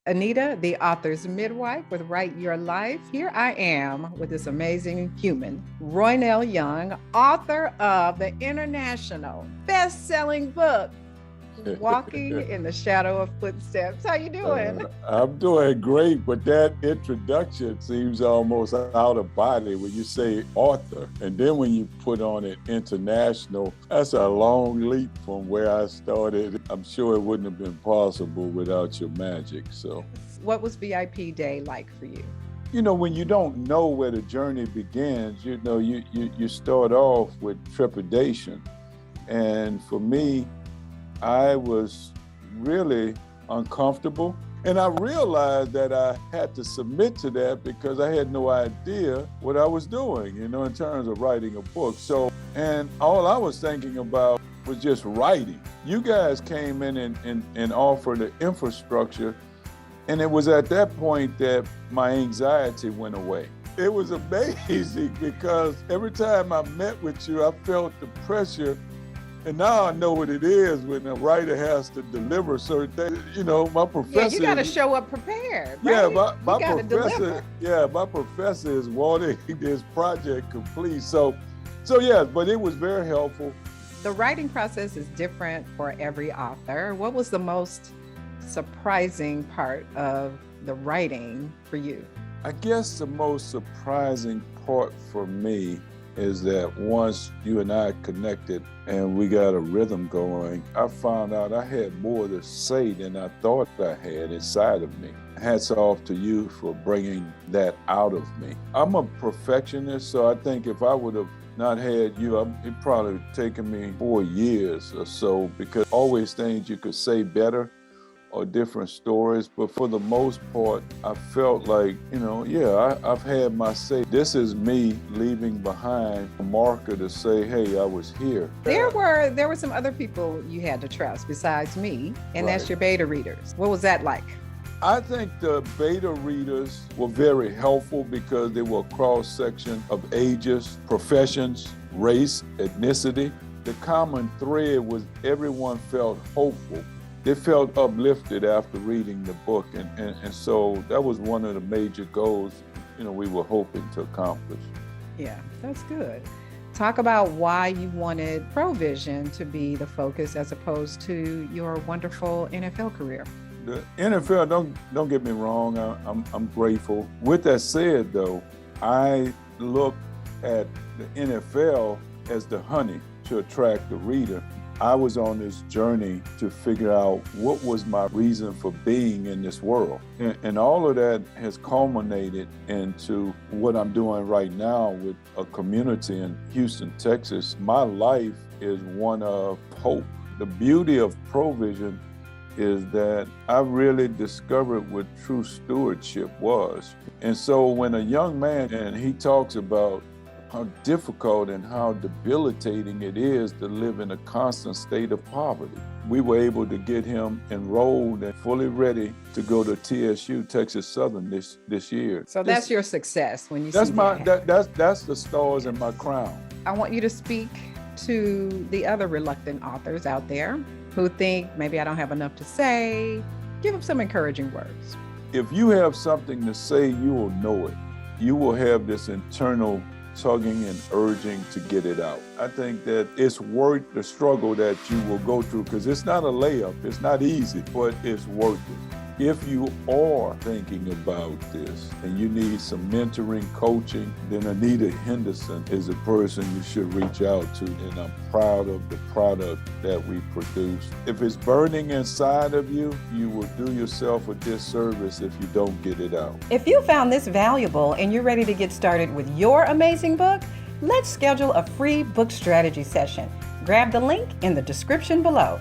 Anita, the author's midwife with Write Your Life. Here I am with this amazing human, Roynell Young, author of the international best-selling book, Walking in the Shadow of Footsteps. How you doing? I'm doing great, but that introduction seems almost out of body when you say author. And then when you put on it international, that's a long leap from where I started. I'm sure it wouldn't have been possible without your magic. So, what was VIP Day like for you? When you don't know where the journey begins, you start off with trepidation. And for me, I was really uncomfortable. And I realized that I had to submit to that because I had no idea what I was doing, in terms of writing a book. And all I was thinking about was just writing. You guys came in and offered the infrastructure. And it was at that point that my anxiety went away. It was amazing because every time I met with you, I felt the pressure. And now I know what it is when a writer has to deliver certain things. My professor. Yeah, you got to show up prepared. Yeah, right? my professor. Yeah, my professor is wanting this project complete. So yeah, but it was very helpful. The writing process is different for every author. What was the most surprising part of the writing for you? I guess the most surprising part for me is that once you and I connected and we got a rhythm going, I found out I had more to say than I thought I had inside of me. Hats off to you for bringing that out of me. I'm a perfectionist, so I think if I would have not had you, it probably would have taken me 4 years or so, because always things you could say better or different stories, but for the most part, I felt like, I've had my say. This is me leaving behind a marker to say, hey, I was here. There were some other people you had to trust besides me, and Right. That's your beta readers. What was that like? I think the beta readers were very helpful because they were a cross-section of ages, professions, race, ethnicity. The common thread was everyone felt hopeful. They felt uplifted after reading the book, and so that was one of the major goals, we were hoping to accomplish. Yeah, that's good. Talk about why you wanted Provision to be the focus as opposed to your wonderful NFL career. The NFL, don't get me wrong, I'm grateful. With that said, though, I look at the NFL as the honey to attract the reader. I was on this journey to figure out what was my reason for being in this world. And all of that has culminated into what I'm doing right now with a community in Houston, Texas. My life is one of hope. The beauty of Provision is that I really discovered what true stewardship was. And so when a young man, and he talks about how difficult and how debilitating it is to live in a constant state of poverty. We were able to get him enrolled and fully ready to go to TSU, Texas Southern this year. So that's your success when you that's see my that. that's the stars in my crown. I want you to speak to the other reluctant authors out there who think maybe I don't have enough to say. Give them some encouraging words. If you have something to say, you will know it. You will have this internal tugging and urging to get it out. I think that it's worth the struggle that you will go through, because it's not a layup, it's not easy, but it's worth it. If you are thinking about this and you need some mentoring, coaching, then Anita Henderson is a person you should reach out to, and I'm proud of the product that we produce. If it's burning inside of you, you will do yourself a disservice if you don't get it out. If you found this valuable and you're ready to get started with your amazing book, let's schedule a free book strategy session. Grab the link in the description below.